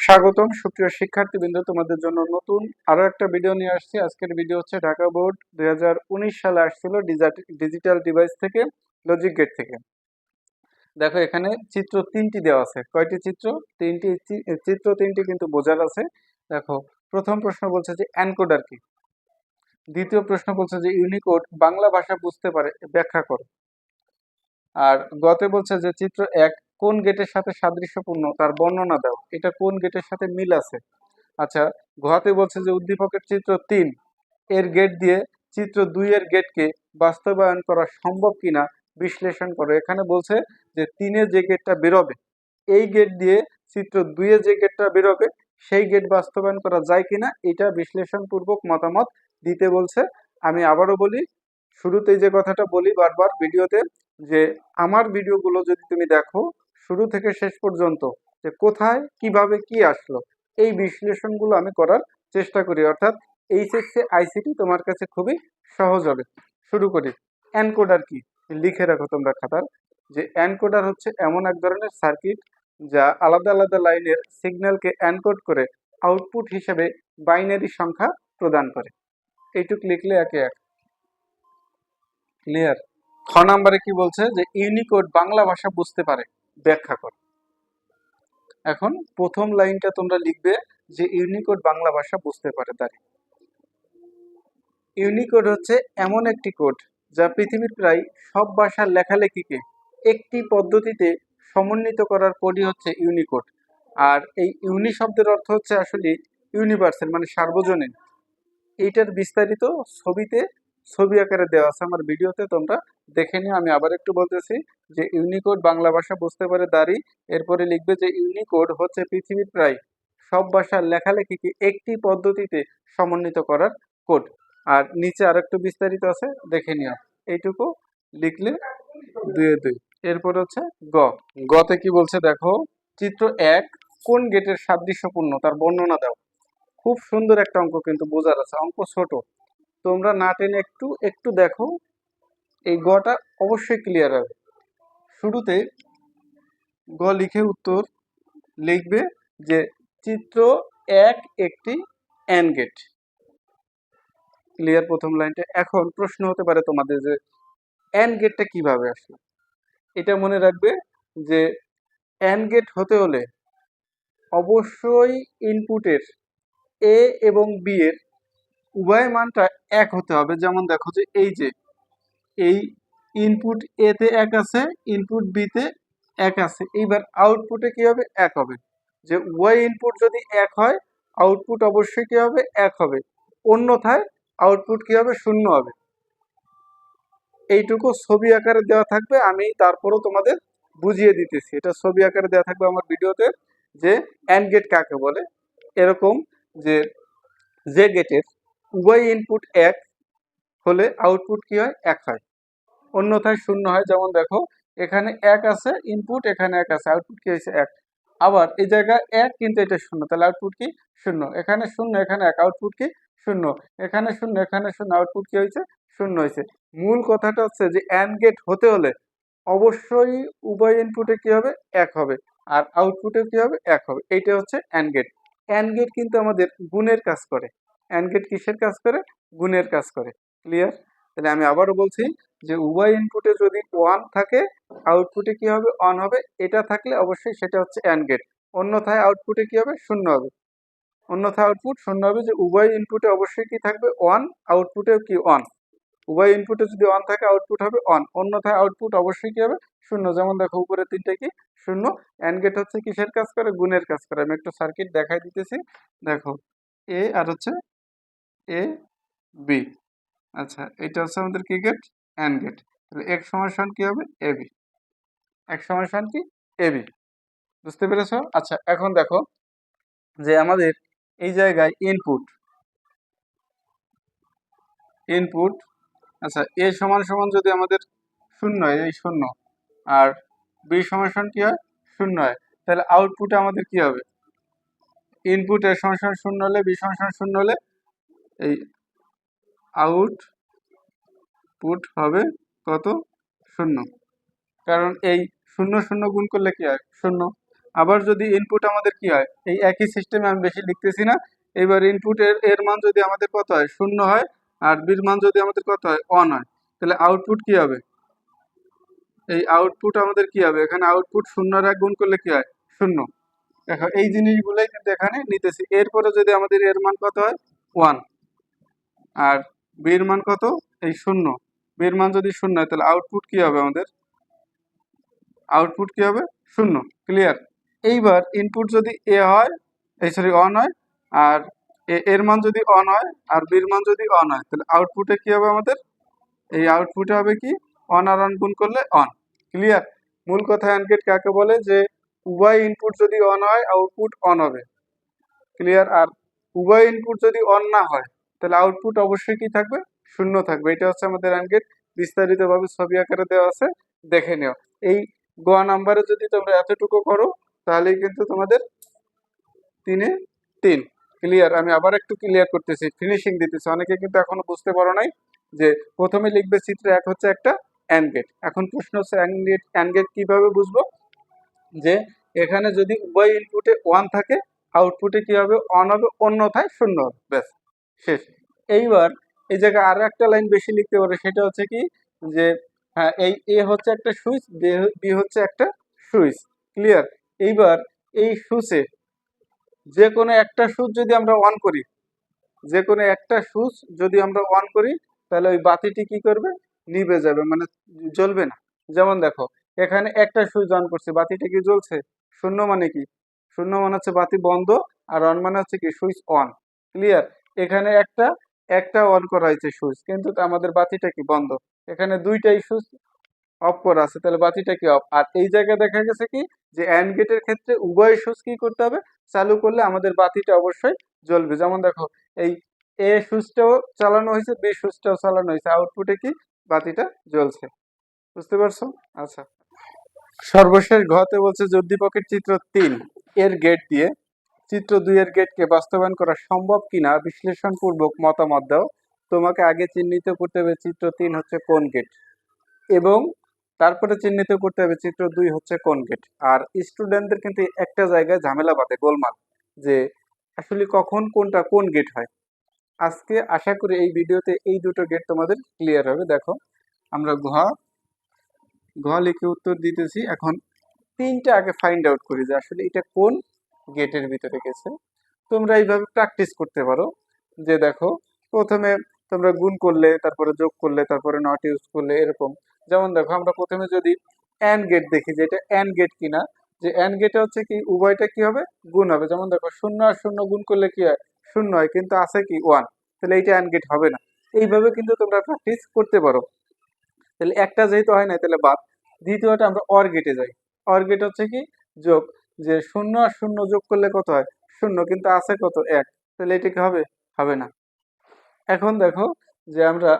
স্বাগতম সুপ্রিয় শিক্ষার্থীবৃন্দ, তোমাদের জন্য নতুন আরো একটা ভিডিও নিয়ে আসছি। আজকের ভিডিও হচ্ছে ঢাকা বোর্ড 2019 সালে আসছিল ডিজিটাল ডিভাইস থেকে, লজিক গেট থেকে। দেখো এখানে চিত্র তিনটি দেওয়া আছে। কয়টি চিত্র? তিনটি চিত্র, তিনটি কিন্তু বোঝার আছে। দেখো প্রথম প্রশ্ন বলছে যে এনকোডার কি, দ্বিতীয় প্রশ্ন বলছে যে ইউনিকোড বাংলা ভাষা বুঝতে পারে ব্যাখ্যা করো, আর গতে বলছে যে চিত্র এক কোন গেটের সাথে সাদৃশ্যপূর্ণ তার বর্ণনা দাও, এটা কোন গেটের সাথে মিল আছে। আচ্ছা, ঘতে বলছে যে উদ্দীপকের চিত্র 3 এর গেট দিয়ে চিত্র 2 এর গেটকে বাস্তবায়ন করা সম্ভব কিনা বিশ্লেষণ করো। এখানে বলছে যে 3-এ যে গেটটা বেরোবে, এই গেট দিয়ে চিত্র 2-এ যে গেটটা বেরোবে সেই গেট বাস্তবায়ন করা যায় কিনা এটা বিশ্লেষণপূর্বক মতামত দিতে বলছে। আমি আবারও বলি, শুরুতেই যে কথাটা বলি বারবার ভিডিওতে, যে আমার ভিডিওগুলো যদি তুমি দেখো শুরু থেকে শেষ পর্যন্ত, যে কোথায় কিভাবে কি আসলো এই বিশ্লেষণগুলো আমি করার চেষ্টা করি, অর্থাৎ এইচএসসি আইসিটি তোমার কাছে খুবই সহজ হবে। শুরু করি। এনকোডার কি, লিখে রাখো তোমরা খাতার, যে এনকোডার হচ্ছে এমন এক ধরনের সার্কিট যা আলাদা আলাদা লাইনের সিগন্যালকে এনকোড করে আউটপুট হিসেবে বাইনারি সংখ্যা প্রদান করে। এইটুক লিখলে একে এক ক্লিয়ার। খ নাম্বারে কি বলছে যে ইউনিকোড বাংলা ভাষা বুঝতে পারে ব্যাখ্যা কর। এখন প্রথম লাইনটা তোমরা লিখবে যে ইউনিকোড বাংলা ভাষা বুঝতে পারে। দাঁড়িয়ে ইউনিকোড হচ্ছে এমন একটি কোড যা পৃথিবীর প্রায় সব ভাষার লেখালেখিকে একটি পদ্ধতিতে সমন্বিত করার কোডই হচ্ছে ইউনিকোড। আর এই ইউনি শব্দের অর্থ হচ্ছে আসলে ইউনিভার্সাল, মানে সার্বজনীন। এইটার বিস্তারিত ছবি আকারে দেওয়া আছে আমার ভিডিওতে, তোমরা দেখে নিও। আমি আবার একটু বলতেছি যে ইউনিকোড বাংলা ভাষা বুঝতে পারে দাঁড়ি, এরপরে লিখবে যে ইউনিকোড হচ্ছে পৃথিবীর প্রায় সব ভাষার লেখালেখিকে একটি পদ্ধতিতে সমন্বিত করার কোড। আর নিচে আরেকটু বিস্তারিত আছে, দেখে নিও। এইটুকু লিখলে 2-2। এরপর হচ্ছে গ। গতে কি বলছে দেখো, চিত্র 1 কোন গেটের সাদৃশ্যপূর্ণ তার বর্ণনা দাও। খুব সুন্দর একটা অঙ্ক, কিন্তু বোঝার আছে, অঙ্ক ছোট, তোমরা না টেনে একটু একটু দেখো, এই গটা অবশ্যই ক্লিয়ার হবে। শুরুতে গ লিখে উত্তর লিখবে যে চিত্র 1 একটি অ্যান্ড গেট। ক্লিয়ার প্রথম লাইনটা। এখন প্রশ্ন হতে পারে তোমাদের যে অ্যান্ড গেটটা কিভাবে আসলো। এটা মনে রাখবে যে অ্যান্ড গেট হতে হলে অবশ্যই ইনপুটের এ এবং বি এর উভয় মানটা এক হতে হবে। যেমন দেখো যে এই ইনপুট এ তে এক আছে, ইনপুট বি তে এক আছে, এইবার আউটপুটে কি হবে? এক হবে। যে উভয় ইনপুট যদি এক হয় আউটপুট অবশ্যই কি হবে? এক হবে, অন্যথায় আউটপুট কি হবে? শূন্য হবে। এইটুকু ছবি আকারে দেওয়া থাকবে, আমি তারপরও তোমাদের বুঝিয়ে দিতেছি, এটা ছবি আকারে দেওয়া থাকবে আমার ভিডিওতে, যে অ্যান্ড গেট কাকে বলে। এরকম যে যে গেটের উভয় ইনপুট এক হলে আউটপুট কি হয়? এক হয়, অন্যথায় শূন্য হয়। যেমন দেখো এখানে এক আছে ইনপুট, এখানে এক আছে, আউটপুট কি হয়েছে? এক। আবার এই জায়গায় এক কিন্তু এটা শূন্য, তাহলে আউটপুট কি? শূন্য। এখানে শূন্য, এখানে এক, আউটপুট কি? শূন্য। এখানে শূন্য, এখানে শূন্য, আউটপুট কি হয়েছে? শূন্য হয়েছে। মূল কথাটা হচ্ছে যে অ্যান্ড গেট হতে হলে অবশ্যই উভয় ইনপুটে কি হবে? এক হবে, আর আউটপুটে কি হবে? এক হবে। এইটা হচ্ছে অ্যান্ড গেট। অ্যান্ড গেট কিন্তু আমাদের গুণের কাজ করে। অ্যান্ড গেট কিসের কাজ করে? গুণের কাজ করে। ক্লিয়ার? তাহলে আমি আবারও বলছি যে উভয় ইনপুটে যদি ওয়ান থাকে আউটপুটে কি হবে? অন হবে। এটা থাকলে অবশ্যই সেটা হচ্ছে অ্যান্ড গেট, অন্যথায় আউটপুটে কি হবে? শূন্য হবে। অন্যথায় আউটপুট শূন্য হবে। যে উভয় ইনপুটে অবশ্যই কি থাকবে? ওয়ান, আউটপুটেও কি? অন। উভয় ইনপুটে যদি অন থাকে আউটপুট হবে অন, অন্যথায় আউটপুট অবশ্যই কি হবে? শূন্য। যেমন দেখো উপরে তিনটে কি? শূন্য। অ্যান্ড গেট হচ্ছে কিসের কাজ করে? গুণের কাজ করে। আমি একটু সার্কিট দেখাই দিতেছি, দেখো এ আর হচ্ছে এ বি। আচ্ছা, এটা হচ্ছে আমাদের কি গেট? And get. তাহলে এক সমান কি হবে? A B. এক সমান কি? A B. বুঝতে পেরেছো? আচ্ছা, এখন দেখো যে আমাদের এই জায়গায় ইনপুট ইনপুট আচ্ছা, এ সমান সমান যদি আমাদের শূন্য হয়, এই শূন্য, আর বি সমান কি হয়? শূন্য হয়, তাহলে আউটপুটে আমাদের কি হবে? ইনপুট এ সমান শূন্য হলে, বি সমান শূন্য হলে এই আউটপুট হবে কত? শূন্য। কারণ এই শূন্য শূন্য গুণ করলে কি হয়? শূন্য। আবার যদি ইনপুট আমাদের কি হয়, এই একই সিস্টেমে আমি বেশি লিখতেছি না। এবার ইনপুট এর মান যদি আমাদের কত হয়, 0 হয়, আর বির মান যদি আমাদের কত হয়, 1 হয়, তাহলে আউটপুট কি হবে? এই আউটপুট আমাদের কি হবে? এখানে আউটপুট 0 আর 1 গুণ করলে কি হয়? 0। দেখো এই জিনিসগুলোই কিন্তু এখানে নিতেছি। এরপরে যদি আমাদের এর মান কত হয়, 1, আর বির মান কত, এই 0, বির মান যদি 0 হয় তাহলে আউটপুট কি হবে আমাদের? আউটপুট কি হবে? 0। ক্লিয়ার? এইবার ইনপুট যদি এ হয়, এই সরি 1 হয়, আর এর মান যদি 1 হয়, আর বির মান যদি 1 হয়, তাহলে আউটপুটে কি হবে আমাদের? এই আউটপুটে হবে কি, 1 আর 1 গুণ করলে 1। ক্লিয়ার? মূল কথা অ্যান্ড গেট কাকে বলে, যে উভয় ইনপুট যদি 1 হয় আউটপুট 1 হবে। ক্লিয়ার? আর উভয় ইনপুট যদি 1 না হয় তাহলে আউটপুট অবশ্যই কি থাকবে? 0 থাকবে। এটা হচ্ছে আমাদের অ্যান্ড গেট, বিস্তারিতভাবে ছবি আকারে দেওয়া আছে, দেখে নিও। এই গ নাম্বারে যদি তোমরা এতটুকু করো তাহলেই কিন্তু তোমাদের 3-এ 3। ক্লিয়ার? আমি আবার একটু ক্লিয়ার করতেছি, ফিনিশিং দিতেছি। অনেকে কিন্তু এখনো বুঝতে পারো নাই যে প্রথমে লিখবে চিত্র 1 হচ্ছে একটা অ্যান্ড গেট। এখন প্রশ্ন হচ্ছে অ্যান্ড গেট কিভাবে বুঝবো? যে এখানে যদি উভয় ইনপুটে 1 থাকে আউটপুটে কি হবে? 1 হবে, অন্যথায় 0 হবে। ব্যাস, শেষ। এইবার এই জায়গায় আরো একটা লাইন বেশি লিখতে পারে, সেটা হচ্ছে কি, যে হ্যাঁ, এই এ হচ্ছে একটা সুইচ, বি হচ্ছে একটা সুইচ। ক্লিয়ার? এইবার এই সুইচে যে কোনো একটা সুইচ যদি আমরা অন করি, যে কোনো একটা সুইচ যদি আমরা অন করি, তাহলে ওই বাতিটি কি করবে? নিভে যাবে, মানে জ্বলবে না। যেমন দেখো, এখানে একটা সুইচ অন করছে, বাতিটা কি জ্বলছে? 0 মানে কি? 0 মানে হচ্ছে বাতি বন্ধ, আর অন মানে হচ্ছে কি, সুইচ অন। ক্লিয়ার? এখানে একটা একটা অন করা হয়েছে সুইচ, কিন্তু আমাদের বাতিটা কি বন্ধ। এখানে দুইটাই সুইচ অফ করা আছে, তাহলে বাতিটা কি অফ। আর এই জায়গায় দেখা গেছে কি, যে অ্যান্ড গেটের ক্ষেত্রে উভয় সুইচ কি করতে হবে? চালু করলে আমাদের বাতিটা অবশ্যই জ্বলবে। যেমন দেখো, এই এ সুইচটাও চালানো হয়েছে, বি সুইচটাও চালানো হয়েছে, আউটপুটে কি, বাতিটা জ্বলছে। বুঝতে পারছো? আচ্ছা, সর্বশেষ ঘতে বলছে যে উদ্দীপকের চিত্র 3 এর গেট দিয়ে চিত্র 2 এর গেটকে বাস্তবায়ন করা সম্ভব কিনা বিশ্লেষণপূর্বক মতামত দাও। তোমাকে আগে চিহ্নিত করতে হবে চিত্র 3 হচ্ছে কোন গেট, এবং তারপরে চিহ্নিত করতে হবে চিত্র 2 হচ্ছে কোন গেট। আর স্টুডেন্টদের কিন্তু একটা জায়গায় ঝামেলা বাঁধে, গোলমাল, যে আসলে কখন কোনটা কোন গেট হয়। আজকে আশা করি এই ভিডিওতে এই দুটো গেট তোমাদের ক্লিয়ার হবে। দেখো, আমরা ঘ লিখে উত্তর দিতেছি। এখন তিনটা আগে ফাইন্ড আউট করি যে আসলে এটা কোন গেটের ভিতরে গেছে। তোমরা এইভাবে প্র্যাকটিস করতে পারো, যে দেখো, প্রথমে তোমরা গুণ করলে, তারপরে যোগ করলে, তারপরে নট ইউজ করলে, এরকম। যেমন দেখো, আমরা প্রথমে যদি অ্যান্ড গেট দেখি যে এটা অ্যান্ড গেট কিনা, যে অ্যান্ড গেটে হচ্ছে কি, উভয়টা কি হবে? গুণ হবে। যেমন দেখো, 0 আর 0 গুণ করলে কি হয়? 0 হয়, কিন্তু আছে কি 1, তাহলে এইটা অ্যান্ড গেট হবে না। এইভাবে কিন্তু তোমরা প্র্যাকটিস করতে পারো। তাহলে একটা যেহেতু হয় না, তাহলে বাদ। দ্বিতীয়টা আমরা অর গেটে যাই। অর গেট হচ্ছে কি, যোগ, যে 0 আর 0 যোগ করলে কত হয়? 0, কিন্তু আছে কত? 1, তাহলে এটা কি হবে? হবে না। এখন দেখো, যে আমরা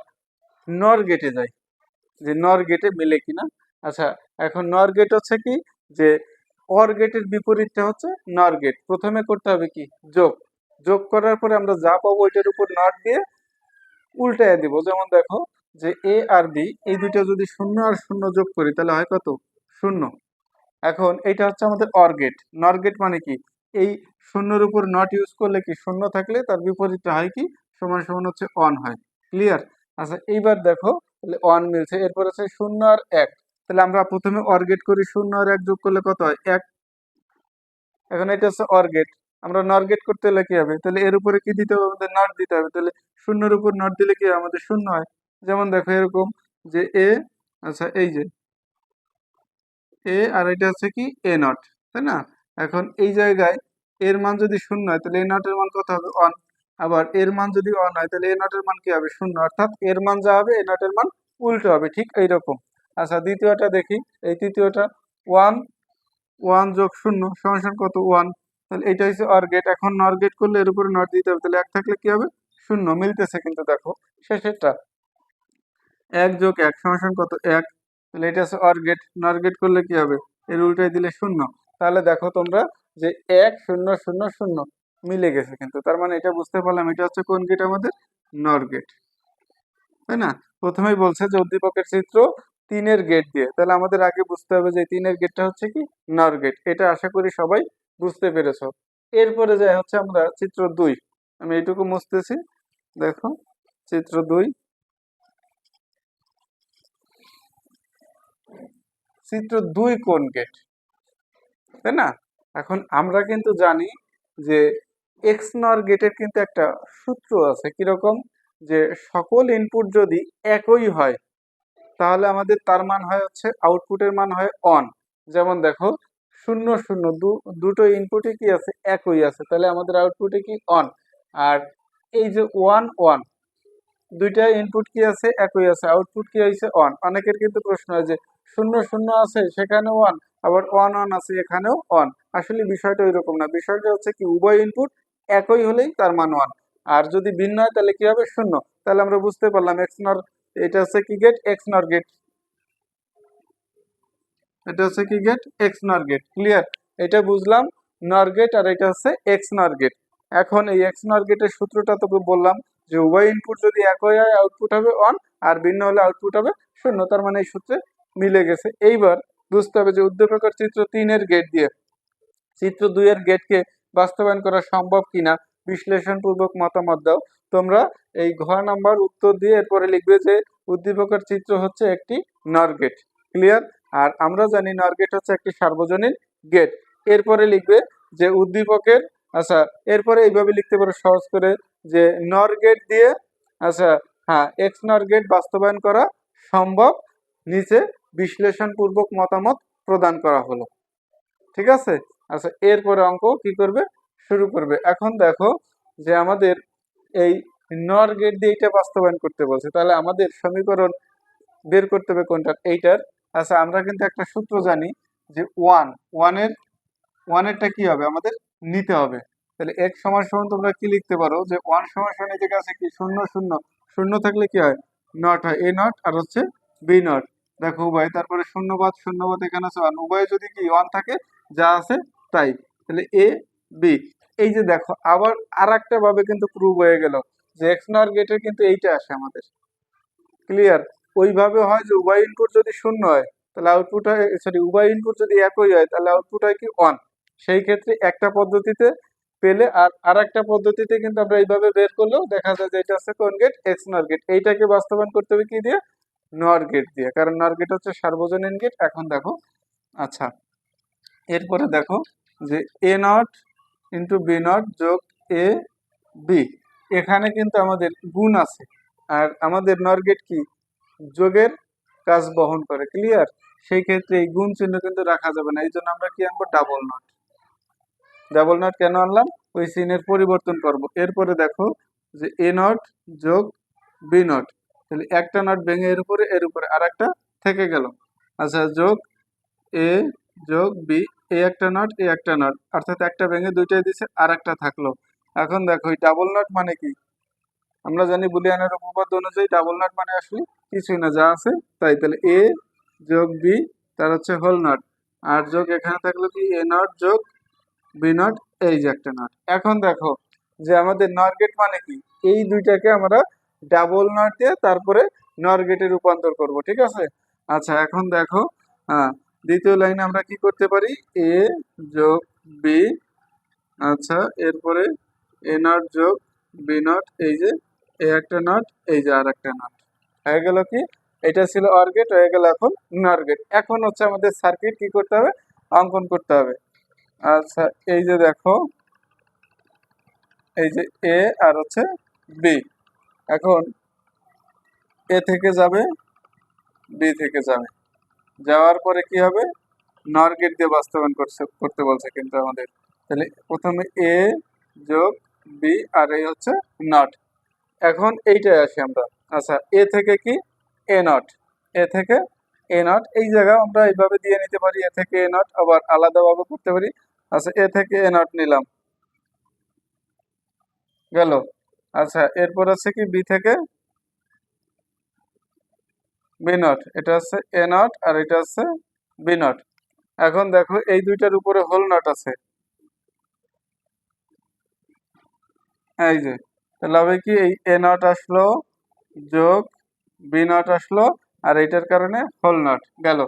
নর গেটে যাই, যে নর গেটে মিলে কিনা। আচ্ছা, এখন নর গেট হচ্ছে কি, যে অর গেটের বিপরীতটা হচ্ছে নর গেট। প্রথমে করতে হবে কি, যোগ। যোগ করার পরে আমরা যা পাবো ওইটার উপর নট দিয়ে উল্টায় দিব। যেমন দেখো, যে এ আর বি এই দুইটা যদি 0 আর 0 যোগ করি তাহলে হয় কত? 0। এখন এটা হচ্ছে আমাদের অর গেট। নর গেট মানে কি, এই 0-এর উপর নট ইউজ করলে কি, 0 থাকলে তার বিপরীতটা হয় কি, সমান সমান হচ্ছে অন হয়। ক্লিয়ার? আচ্ছা, এইবার দেখো, তাহলে অন মিলছে। এরপর আছে 0 আর 1, তাহলে আমরা প্রথমে অর গেট করি, 0 আর 1 যোগ করলে কত হয়? 1। এখন এটা হচ্ছে অর গেট। আমরা নর গেট করতে হলে কি হবে? তাহলে এর উপরে কি দিতে হবে? আমাদের নট দিতে হবে। তাহলে 0-এর উপর নট দিলে কি হয়? আমাদের 0 হয়। যেমন দেখো, এরকম, যে এ, আচ্ছা এই যে এ, আর এটা হচ্ছে কি, এ নট, তাই না? এখন এই জায়গায় এর মান যদি 0 হয় তাহলে এ নটের মান কত হবে? 1। আবার এর মান যদি 1 হয় তাহলে এ নটের মান কি হবে? 0। অর্থাৎ এর মান যা হবে এ নটের মান উল্টো হবে, ঠিক এইরকম। আচ্ছা, দ্বিতীয়টা দেখি। এই তৃতীয়টা, 1 1 যোগ 0 সমান সমান কত? 1। তাহলে এটা হচ্ছে অর গেট। এখন নর গেট করলে এর উপরে নট দিতে হবে, তাহলে 1 থাকলে কি হবে? 0। মিলতেছে কিন্তু, দেখো শেষেরটা 1 যোগ 1 সমান সমান কত? 1। তাহলে এটা হচ্ছে অর গেট। নর গেট করলে কি হবে? এর উল্টায় দিলে 0। তাহলে দেখো তোমরা, যে 1 0 0 0 মিলে গেছে কিন্তু, তার মানে এটা বুঝতে পারলাম এটা হচ্ছে কোন গেট? আমাদের নর গেট, তাই না? প্রথমেই বলছে যে উদ্দীপকের চিত্র তিনের গেট দিয়ে। তাহলে আমাদের আগে বুঝতে হবে যে তিনের গেটটা হচ্ছে কি নর গেট। এটা আশা করি সবাই বুঝতে পেরেছো। এরপরে যাই হচ্ছে আমরা চিত্র 2। আমি এইটুকু মুছতেছি। দেখো চিত্র 2। চিত্র 2 কোন গেট, তাই না? এখন আমরা কিন্তু জানি যে এক্স নর গেটের কিন্তু একটা সূত্র আছে, কিরকম, যে সকল ইনপুট যদি একই হয় তাহলে আমাদের তার মান হয় হচ্ছে আউটপুটের মান হয় অন। যেমন দেখো 0 0 দুটো ইনপুটে কি আছে, একই আছে, তাহলে আমাদের আউটপুটে কি অন। আর এই যে 1 1 দুইটা ইনপুট কি আছে, একই আছে, আউটপুট কি হয়েছে অন। অনেকের কিন্তু প্রশ্ন হয় যে 0 0 আছে সেখানেও অন, আবার 1 1 আছে এখানেও অন। আসলে বিষয়টা ওইরকম না, বিষয়টা হচ্ছে কি উভয় ইনপুট একই হলেই তার মান অন, আর যদি ভিন্ন হয় তাহলে কি হবে, শূন্য। তাহলে আমরা বুঝতে পারলাম এক্স নর, এটা হচ্ছে কি গেট, এক্স নর গেট। এটা হচ্ছে কি গেট, এক্স নর গেট। ক্লিয়ার? এটা বুঝলাম নর গেট, আর এটা হচ্ছে এক্স নর গেট। এখন এই এক্স নর গেটের সূত্রটা তোকে বললাম যে উভয় ইনপুট যদি একই হয় আউটপুট হবে অন, আর ভিন্ন হলে আউটপুট হবে শূন্য। তার মানে এই সূত্রে মিলে গেছে। এইবার বুঝতে হবে যে উদ্দীপকের চিত্র 3 এর গেট দিয়ে চিত্র 2 এর গেটকে বাস্তবায়ন করা সম্ভব কিনা বিশ্লেষণ পূর্বক মতামত দাও। তোমরা এই ঘ নাম্বার উত্তর দিয়ে এরপরে লিখবে যে উদ্দীপকের চিত্র হচ্ছে একটি নর গেট। ক্লিয়ার? আর আমরা জানি নর গেট হচ্ছে একটি সার্বজনীন গেট। এরপরে লিখবে যে উদ্দীপকের, আচ্ছা এরপরে এইভাবে লিখতে পারো সহজ করে, যে নর গেট দিয়ে, আচ্ছা হ্যাঁ, এক্স নর গেট বাস্তবায়ন করা সম্ভব, নিচে বিশ্লেষণ পূর্বক মতামত প্রদান করা হলো। ঠিক আছে? আচ্ছা এরপরে অঙ্ক কি করবে, শুরু করবে। এখন দেখো যে আমাদের এই নর গেট দিয়ে এটা বাস্তবায়ন করতে বলছে, তাহলে আমাদের সমীকরণ বের করতে হবে কোনটার, এইটার। আচ্ছা আমরা কিন্তু একটা সূত্র জানি যে ওয়ানেরটা কি হবে, আমাদের নিতে হবে। তাহলে এক সমান সমান তোমরা কি লিখতে পারো, যে ওয়ান সমান সমান এই জায়গায় আছে কি শূন্য শূন্য, শূন্য থাকলে কি হয়, নট হয়, এ নট আর হচ্ছে বি নট। দেখো উভয়, তারপরে শূন্যবাদ শূন্যবাদ এখানে আছে ওয়ান, উভয়ে যদি কি ওয়ান থাকে, যা আছে তাই। তাহলে এ বি। এই যে দেখো আবার আর একটা ভাবে কিন্তু প্রুভ হয়ে গেল যে এক্স নর গেটের কিন্তু এইটা আসে আমাদের। ক্লিয়ার? ওইভাবে হয় যে উভয় ইনপুট যদি শূন্য হয় তাহলে আউটপুট হয়, সরি উভয় ইনপুট যদি একই হয় তাহলে আউটপুট হয় কি অন। সেই ক্ষেত্রে একটা পদ্ধতিতে পেলে আর একটা পদ্ধতিতে কিন্তু আমরা এইভাবে বের করলেও দেখা যায় যে এটা হচ্ছে কোন গেট, এক্স নর গেট। এইটাকে বাস্তবায়ন করতে হবে কি দিয়ে, নর গেট দিয়ে, কারণ নর গেট হচ্ছে সার্বজনীন গেট। এখন দেখো, আচ্ছা এরপরে দেখো যে এ নট ইন্টু বি নট যোগ এ বি, এখানে কিন্তু আমাদের গুণ আছে, আর আমাদের নর গেট কি যোগের কাজ বহন করে। ক্লিয়ার? সেই ক্ষেত্রে এই গুণ চিহ্ন কিন্তু রাখা যাবে না, এই জন্য আমরা কি আনবো, ডাবল নট। ডাবল নট কেন আনলাম, ওই চিহ্নের পরিবর্তন করব। এরপরে দেখো যে এ নট যোগ বি নট, তাহলে একটা নট ভেঙে এর উপরে আর একটা থেকে গেল। আচ্ছা যোগ এ যোগ বি, এ একটা নট এ একটা নট, অর্থাৎ একটা ভেঙে দুইটাই দিছে, আর একটা থাকলো। এখন দেখো এই ডাবল নট মানে কি, আমরা জানি বুলিয়ানের উপপাদ্য অনুযায়ী ডাবল নট মানে আসলে কিছুই না, যা আছে তাই। তাহলে এ যোগ বি, তার হচ্ছে হোল নট, আর যোগ এখানে থাকলো কি এ নট যোগ বি নট, এই যে একটা নট। এখন দেখো যে আমাদের নর গেট মানে কি, এই দুইটাকে আমরা ডাবল নট দিয়ে তারপরে নর গেটে রূপান্তর করব। ঠিক আছে? আচ্ছা এখন দেখো, হ্যাঁ দ্বিতীয় লাইনে আমরা কি করতে পারি, এ যোগ বি, আচ্ছা এরপরে এ নট যোগ বি নট, এই যে এ একটা নট, এই যে আর একটা নট, হয়ে গেল কি, এটা ছিল অর গেট, হয়ে গেল এখন নর গেট। এখন হচ্ছে আমাদের সার্কিট কি করতে হবে, অঙ্কন করতে হবে। আচ্ছা এই যে দেখো, এই যে এ আর হচ্ছে বি, এখন এ থেকে যাবে, বি থেকে যাবে, যাওয়ার পরে কি হবে, নর গেট দিয়ে বাস্তবায়ন করতে বলছে কিন্তু আমাদের। তাহলে প্রথমে এ যোগ বি, আর এই হচ্ছে নট। এখন এইটাই আসি আমরা। আচ্ছা এ থেকে কি, এ নট, এ থেকে এ নট, এই জায়গায় আমরা এইভাবে দিয়ে নিতে পারি, এ থেকে এ নট, আবার আলাদাভাবে করতে পারি। আচ্ছা এ থেকে এ নট নিলাম, গেল। আচ্ছা এরপর আছে কি বি থেকে বি নট, এটা হচ্ছে এ নট আর এটা হচ্ছে বি নট। এখন দেখো এই দুইটার উপরে হোল নট আছে, এই যে, তাহলে হবে কি এই এ নট আসলো যোগ বি নট আসলো, আর এটার কারণে হোল নট গেল।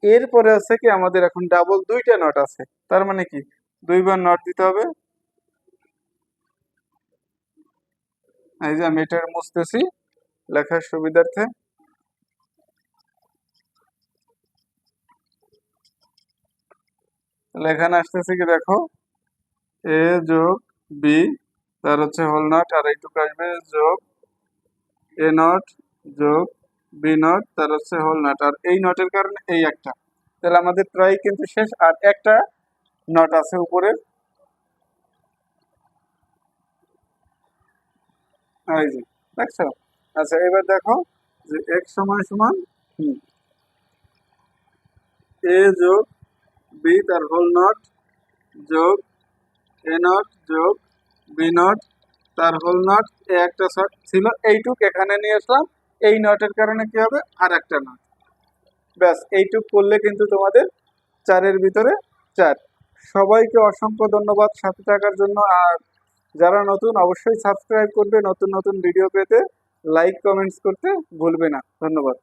এরপরে আছে কি আমাদের এখন ডাবল দুইটা নট আছে, তার মানে কি দুইবার নট দিতে হবে। এই যে আমি এটা মুছতেছি লেখার সুবিধার্থে। এখানে আসতেছে কি দেখো, এ যোগ বি তার হচ্ছে হোল নট, আর এইটুকু আসবে যোগ এ নট যোগ বি নট তার হচ্ছে হোল নট, আর এই নটের কারণে এই একটা, তাহলে আমাদের প্রায় কিন্তু শেষ। আর একটা নট আছে উপরে, এই যে দেখছো। আচ্ছা এবার দেখো যে x সমান সমান এ যোগ বি তার হোল নট যোগ এ নট যোগ বি নট তার হোল নট, এ একটা শর্ট ছিল এইটুক এখানে নিয়ে আসলাম, এই নটের কারণে কি হবে আর একটা নট। ব্যাস এইটুক করলে কিন্তু তোমাদের 4-এর ভিতরে 4। সবাইকে অসংখ্য ধন্যবাদ সাথে থাকার জন্য। আর যারা নতুন অবশ্যই সাবস্ক্রাইব করবে, নতুন নতুন ভিডিও পেতে লাইক কমেন্টস করতে ভুলবে না। ধন্যবাদ।